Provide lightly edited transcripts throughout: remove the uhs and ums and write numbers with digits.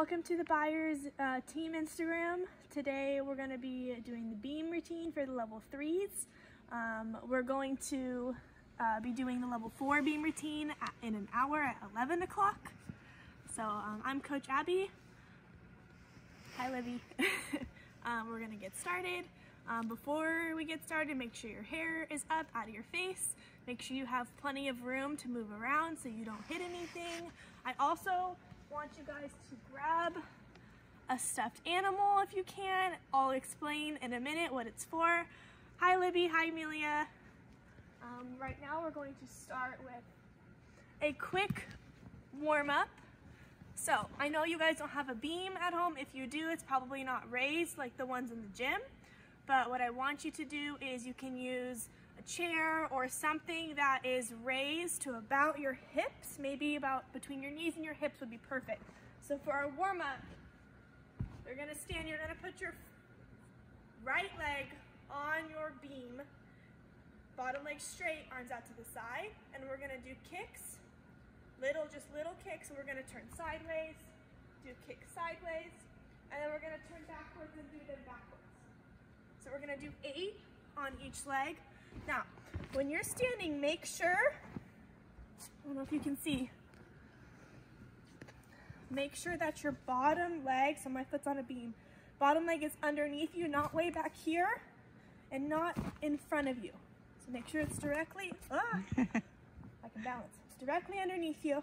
welcome to the Buyers team Instagram. Today we're going to be doing the beam routine for the level 3s. We're going to be doing the level 4 beam routine in an hour at 11 o'clock. So I'm Coach Abby. Hi Livy. We're going to get started. Before we get started, make sure your hair is up out of your face. Make sure you have plenty of room to move around so you don't hit anything. I also want you guys to grab a stuffed animal if you can. I'll explain in a minute what it's for. Hi Libby, hi Amelia. Right now we're going to start with a quick warm-up. So I know you guys don't have a beam at home. If you do, it's probably not raised like the ones in the gym. But what I want you to do is you can use a chair or something that is raised to about your hips, maybe about between your knees and your hips would be perfect. So for our warm-up, you're gonna stand, you're gonna put your right leg on your beam, bottom leg straight, arms out to the side, and we're gonna do kicks, just little kicks, and we're gonna turn sideways, do kick sideways, and then we're gonna turn backwards and do them backwards. So we're gonna do 8 on each leg. Now, when you're standing, make sure, I don't know if you can see, make sure that your bottom leg, so my foot's on a beam, bottom leg is underneath you, not way back here, and not in front of you. So make sure it's directly, I can balance, it's directly underneath you.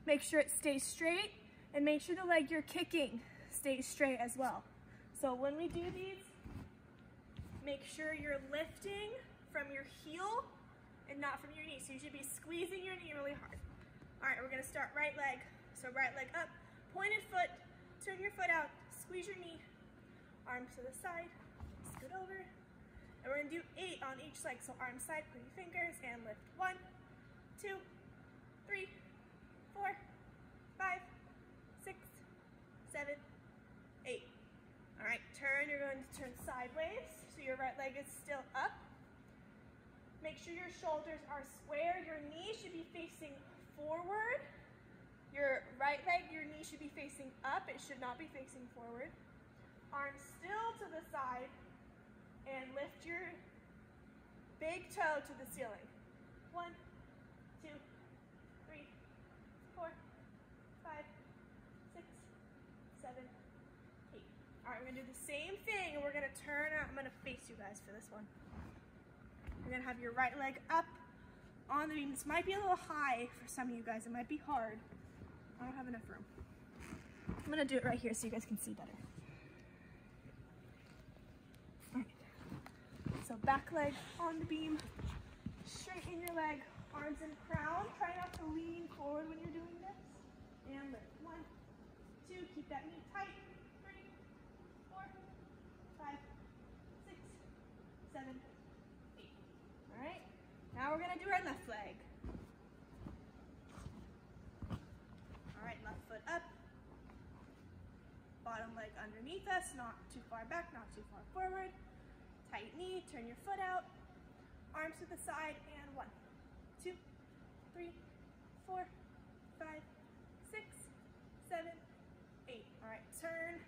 Make sure it stays straight, and make sure the leg you're kicking stays straight as well. So when we do these, make sure you're lifting from your heel and not from your knee. So you should be squeezing your knee really hard. All right, we're gonna start right leg. So right leg up, pointed foot, turn your foot out, squeeze your knee, arms to the side, scoot over. And we're gonna do 8 on each leg. So arm side, put your fingers and lift. 1, 2, 3, 4, 5, 6, 7, 8. All right, turn, you're going to turn sideways. So your right leg is still up. Make sure your shoulders are square. Your knee should be facing forward. Your right leg, your knee should be facing up. It should not be facing forward. Arms still to the side and lift your big toe to the ceiling. 1, 2, 3, 4, 5, 6, 7, 8. All right, we're gonna do the same thing and we're gonna turn out. I'm gonna face you guys for this one. You're gonna have your right leg up on the beam. This might be a little high for some of you guys. It might be hard. I don't have enough room. I'm gonna do it right here so you guys can see better. All right. So back leg on the beam, straighten your leg, arms in crown. Try not to lean forward when you're doing this. And lift. 1, 2, keep that knee tight. 3, 4, 5, 6, 7, 8. All right, now we're gonna do our left leg. All right, left foot up. Bottom leg underneath us, not too far back, not too far forward. Tight knee, turn your foot out. Arms to the side, and 1, 2, 3, 4, 5, 6, 7, 8. All right, turn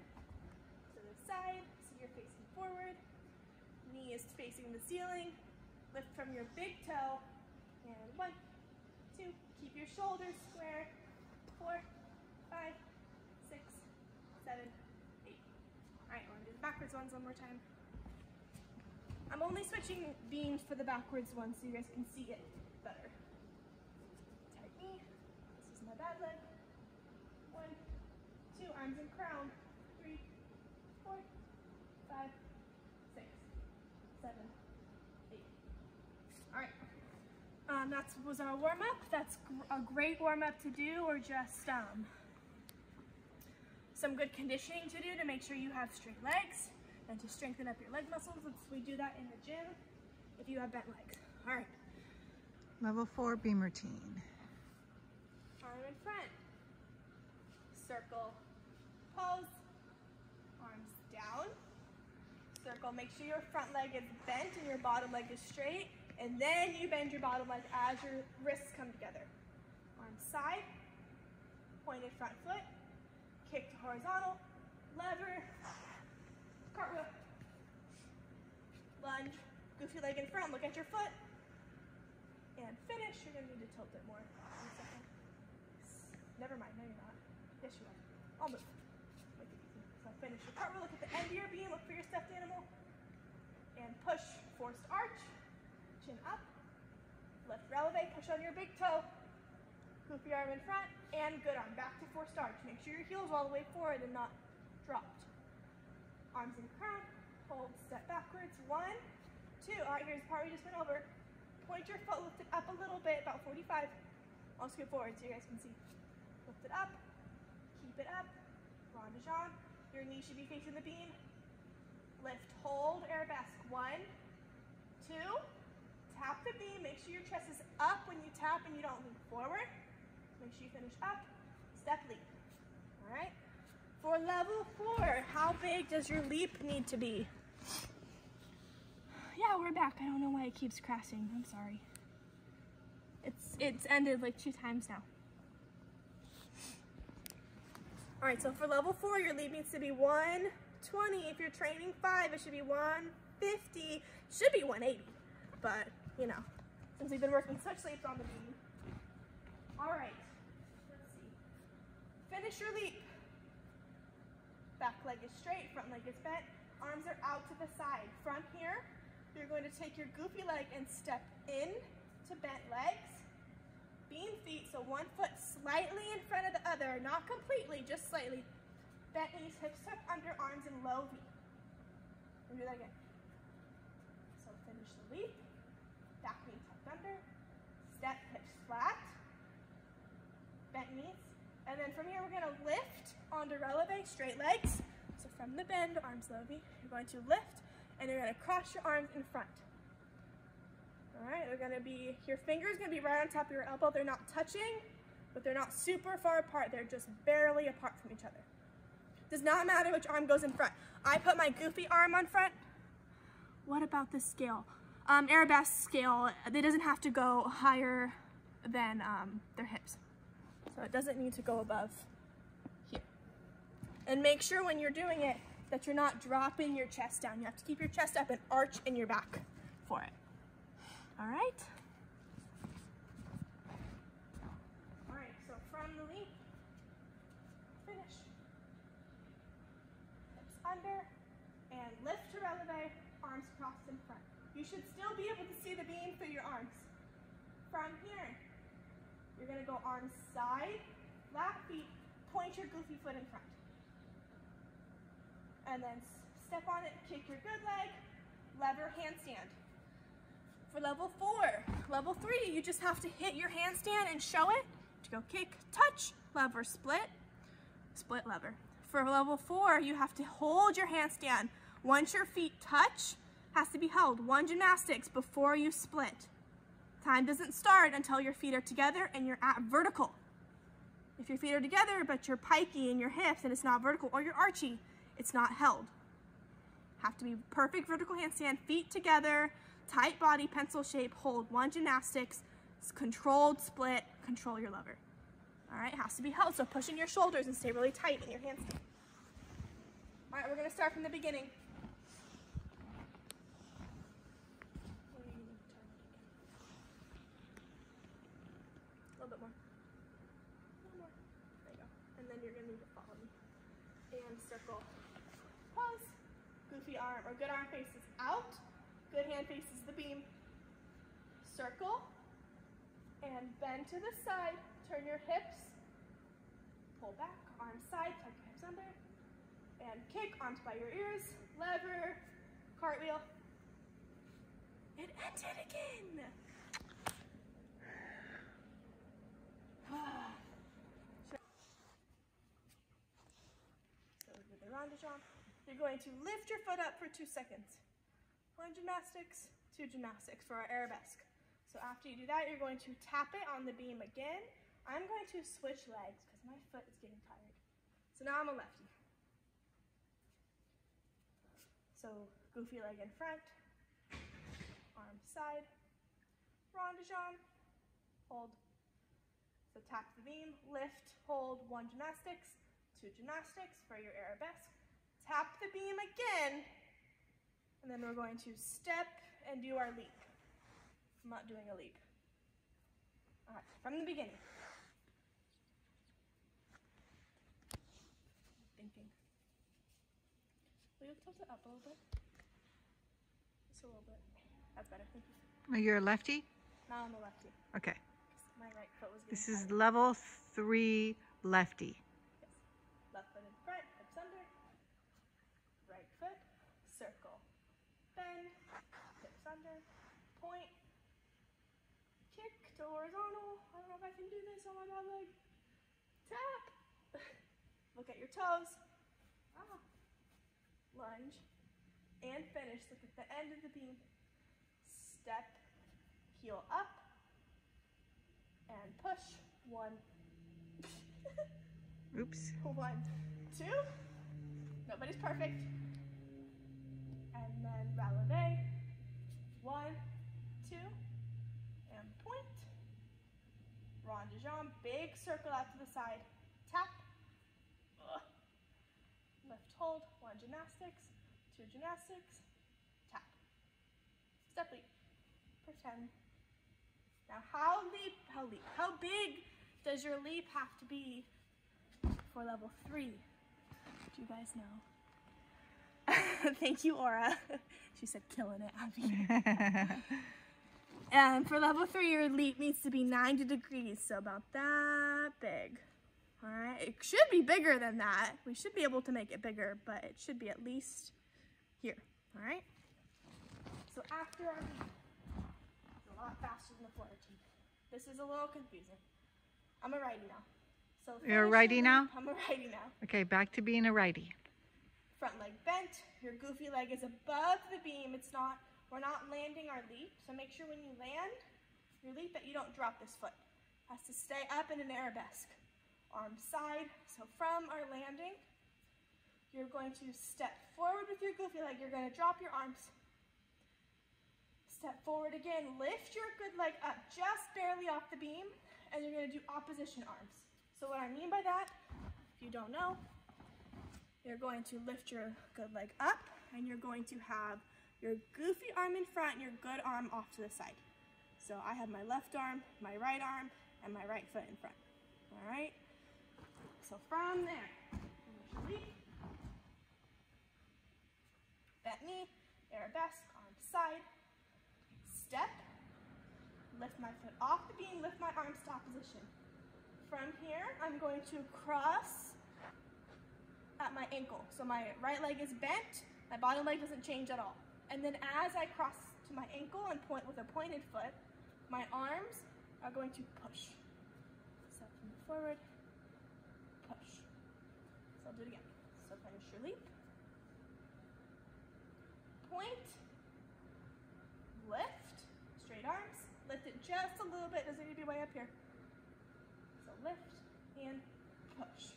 to the side, so you're facing forward. Knee is facing the ceiling. Lift from your big toe, and 1, 2, keep your shoulders square. 4, 5, 6, 7, 8. All right, we're gonna do the backwards ones one more time. I'm only switching beams for the backwards ones so you guys can see it better. Tight knee, this is my bad leg. 1, 2, arms in crown. 3, 4, 5, 6, 7, 8. All right, that was our warm-up. That's a great warm-up to do, or just some good conditioning to do to make sure you have straight legs and to strengthen up your leg muscles. We do that in the gym if you have bent legs. All right. Level 4 beam routine. Arm in front. Circle, pose, arms down. Circle, make sure your front leg is bent and your bottom leg is straight, and then you bend your bottom leg as your wrists come together. Arms side, pointed front foot, kick to horizontal, lever, cartwheel, lunge, goofy leg in front, look at your foot, and finish. You're gonna need to tilt it more. 1 second. Never mind, no you're not. Yes you are. I'll move. Make it easy. So finish your cartwheel, look at the end of your beam, look for your stuffed animal, and push, forced arch, chin up, lift releve, push on your big toe, goofy arm in front, and good arm, back to forced arch. Make sure your heel's all the way forward and not dropped. Arms in crown, hold, step backwards, 1, 2. All right, here's the part we just went over. Point your foot, lift it up a little bit, about 45. I'll scoot forward so you guys can see. Lift it up, keep it up, rond de jambe. Your knee should be facing the beam. Lift, hold, arabesque, 1, 2. Tap the beam, make sure your chest is up when you tap and you don't lean forward. Make sure you finish up, step leap. All right? For level 4, how big does your leap need to be? Yeah, we're back. I don't know why it keeps crashing. I'm sorry. It's ended like 2 times now. All right, so for level 4, your leap needs to be 120. If you're training 5, it should be 150. Should be 180, but you know, since we've been working such leaps on the beam. All right, let's see. Finish your leap. Back leg is straight, front leg is bent. Arms are out to the side. From here, you're going to take your goofy leg and step in to bent legs. Beam feet, so one foot slightly in front of the other, not completely, just slightly. Bent knees, hips tucked under, arms in low V. We'll do that again. So finish the leap. Back knee tucked under. Step, hips flat. Bent knees. And then from here, we're going to lift onto releve, straight legs. So from the bend, arms low V, you're going to lift, and you're going to cross your arms in front. All right, they're going to be, your fingers going to be right on top of your elbow. They're not touching, but they're not super far apart. They're just barely apart from each other. Does not matter which arm goes in front. I put my goofy arm on front. What about the scale? Arabesque scale, it doesn't have to go higher than their hips. So it doesn't need to go above here. And make sure when you're doing it that you're not dropping your chest down. You have to keep your chest up and arch in your back for it. All right? All right, so from the leap, finish. Hips under, and lift to releve, arms crossed in front. You should still be able to see the beam through your arms. From here, you're gonna go arms side, lap feet, point your goofy foot in front. And then step on it, kick your good leg, lever handstand. For level 4, level 3, you just have to hit your handstand and show it to go kick, touch, lever, split, split, lever. For level 4, you have to hold your handstand. Once your feet touch, has to be held. 1 gymnastics before you split. Time doesn't start until your feet are together and you're at vertical. If your feet are together but you're pikey in your hips and it's not vertical, or you're archy, it's not held. Have to be perfect vertical handstand, feet together, tight body, pencil shape, hold. 1 gymnastics, controlled split, control your lever. All right, has to be held, so push in your shoulders and stay really tight in your handstand. All right, we're gonna start from the beginning. A little bit more. A little more. There you go. And then you're gonna need to follow me. And circle. Pause. Goofy arm, or good arm faces out. Good hand faces the beam. Circle. And bend to the side. Turn your hips. Pull back. Arms side. Tuck your hips under. And kick. Arms by your ears. Lever. Cartwheel. It ended again. So with the rond de jambe, you're going to lift your foot up for 2 seconds. 1 gymnastics, 2 gymnastics for our arabesque. So after you do that, you're going to tap it on the beam again. I'm going to switch legs because my foot is getting tired. So now I'm a lefty. So goofy leg in front, arm side, rond de jambe, hold. So tap the beam, lift, hold, 1 gymnastics, 2 gymnastics for your arabesque. Tap the beam again, and then we're going to step and do our leap. I'm not doing a leap. All right, from the beginning. Thinking. Will you tilt it up a little bit? Just a little bit. That's better, thank you. You're a lefty? Now I'm a lefty. Okay. My right foot was getting This is tired. level 3 lefty. Yes. Left foot in front, hips under. Right foot, circle. Bend, hips under. Point. Kick to horizontal. I don't know if I can do this on my bad leg. Tap. Look at your toes. Ah. Lunge. And finish. Look at the end of the beam. Step. Heel up. And push. 1. Oops. 1, 2. Nobody's perfect. And then releve. 1, 2. And point. Rond de jambe. Big circle out to the side. Tap. Ugh. Lift, hold. 1 gymnastics. 2 gymnastics. Tap. Step leap. Pretend. Now how big does your leap have to be for level 3? Do you guys know? Thank you, Aura. She said killing it, Abby. And for level 3, your leap needs to be 90 degrees, so about that big. All right, it should be bigger than that. We should be able to make it bigger, but it should be at least here, all right? So after our leap, it's a lot faster than the floor routine. This is a little confusing. I'm a righty now. So You're a righty now? I'm a righty now. Okay, back to being a righty. Front leg bent, your goofy leg is above the beam. We're not landing our leap, so make sure when you land your leap that you don't drop this foot. It has to stay up in an arabesque. Arm side, so from our landing, you're going to step forward with your goofy leg. You're going to drop your arms. Step forward again, lift your good leg up just barely off the beam, and you're going to do opposition arms. So what I mean by that, if you don't know, you're going to lift your good leg up, and you're going to have your goofy arm in front and your good arm off to the side. So I have my left arm, my right arm, and my right foot in front. All right? So from there, leap, bent knee, arabesque, arm side, step, lift my foot off the beam, lift my arms to opposition. From here, I'm going to cross at my ankle. So my right leg is bent, my bottom leg doesn't change at all. And then as I cross to my ankle and point with a pointed foot, my arms are going to push. Step forward, push. So I'll do it again. So finish your leap. Point, lift, straight arms, lift it just a little bit, doesn't need to be way up here. So lift and push.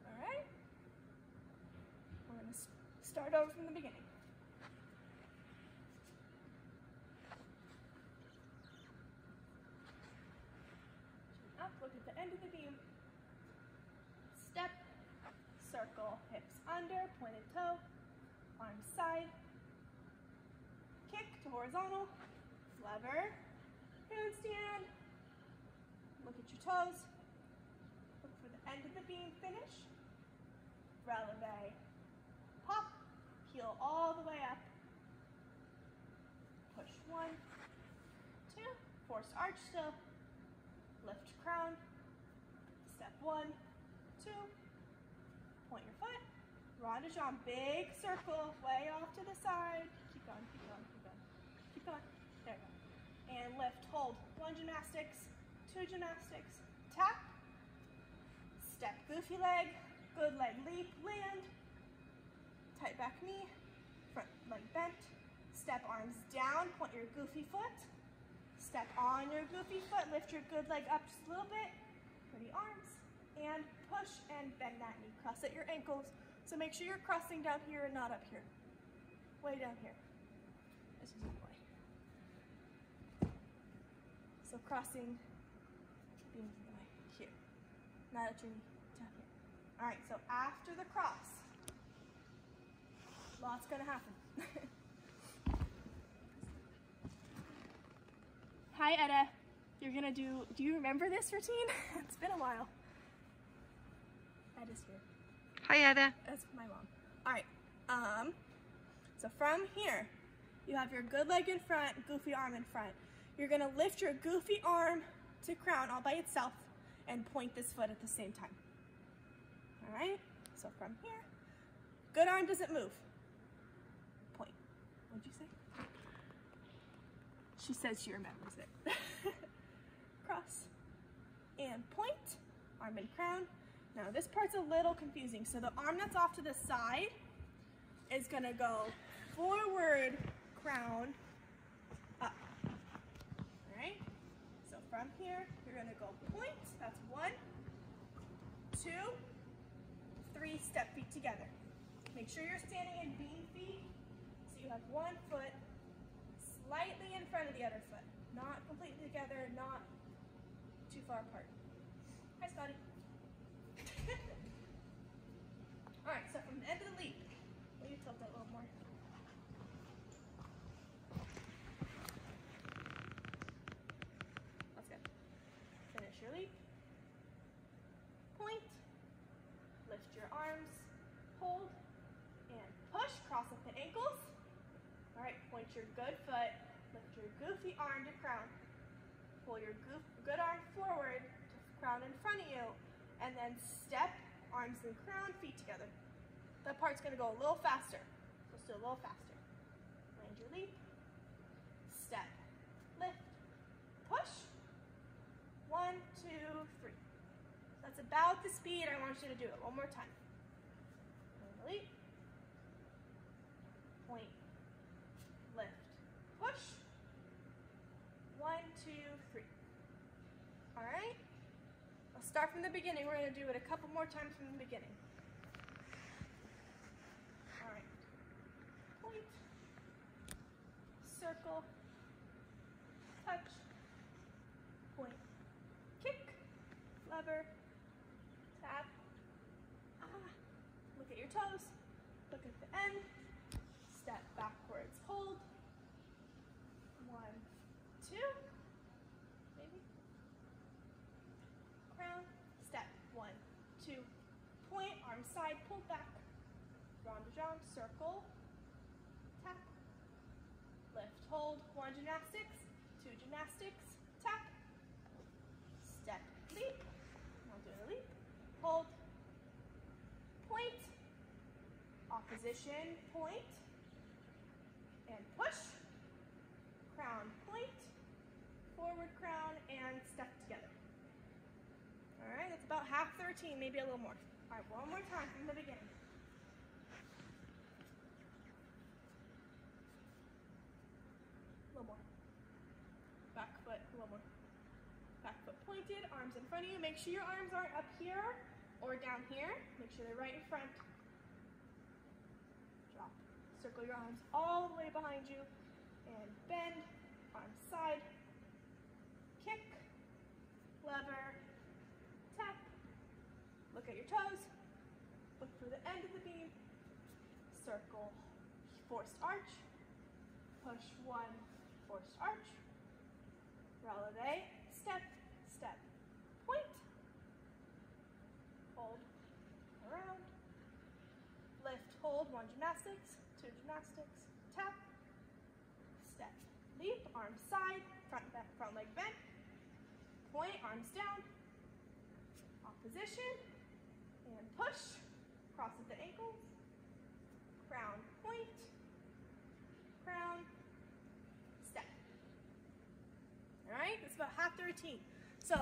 All right? We're gonna start over from the beginning. Up, look at the end of the beam. Step, circle, hips under, pointed toe, arm side, kick to horizontal, lever, handstand, look at your toes, look for the end of the beam finish, releve, pop, heel all the way up, push 1, 2, forced arch still, lift crown, step 1, 2, point your foot, rond de jambe, big circle, way off to the side, keep going, keep going, keep going, keep going, there you go, and lift, hold, 1 gymnastics, 2 gymnastics, tap, step goofy leg, good leg leap, land, tight back knee, front leg bent, step arms down, point your goofy foot, step on your goofy foot, lift your good leg up just a little bit, pretty arms, and push and bend that knee, cross at your ankles, so make sure you're crossing down here and not up here, way down here, this is a way. So crossing, being here, not at your knee, down here. All right, so after the cross, lots gonna happen. Hi, Etta. You're gonna do you remember this routine? It's been a while. Etta's here. Hi, Etta. That's my mom. All right, so from here, you have your good leg in front, goofy arm in front. You're gonna lift your goofy arm to crown all by itself and point this foot at the same time. All right, so from here, good arm doesn't move. Point. What'd you say? She says she remembers it. Cross and point, arm and crown. Now this part's a little confusing. So the arm that's off to the side is gonna go forward, crown, up. All right, so from here, you're gonna go point. That's 1, 2, 3, step feet together. Make sure you're standing in beam feet, so you have one foot slightly in front of the other foot. Not completely together, not too far apart. Hi, Scotty. All right, so from the end of the leap, will you tilt that a little more? That's good. Finish your leap. Point. Lift your arms. Hold. And push. Cross up the ankles. All right, point your good foot. Lift your goofy arm to crown. Pull your good arm forward to crown in front of you. And then step, arms and crown, feet together. That part's gonna go a little faster. Let's do a little faster. Land your leap. Step, lift, push. 1, 2, 3. That's about the speed I want you to do it. One more time. Land the leap. Point, lift, push. 1, 2, 3. All right? Let's start from the beginning. We're going to do it a couple more times from the beginning. All right. Point, circle, touch, point, kick, lever, tap. Look at your toes. Look at the end. Step backwards, hold. 1, 2, maybe. Crown, step, 1, 2, point, arm side, pull back. Round to round, circle, tap, lift, hold. 1 gymnastics, 2 gymnastics, tap, step, leap. Now do the leap, hold, point, opposition, point, and push, crown, point, forward crown, and step together. All right, that's about half the routine, maybe a little more. All right, one more time from the beginning. A little more. Back foot, a little more. Back foot pointed, arms in front of you. Make sure your arms aren't up here or down here. Make sure they're right in front. Drop. Circle your arms all the way behind you and bend, arm side, kick, lever, tap, look at your toes, look for the end of the beam, circle, forced arch, push 1, forced arch, releve, step, step, point, hold, around, lift, hold, 1 gymnastics, 2 gymnastics, tap, step, leap, arms side, front leg bent, point, arms down, opposition, and push, cross at the ankles, crown, point, crown, step. All right, that's about half the routine. So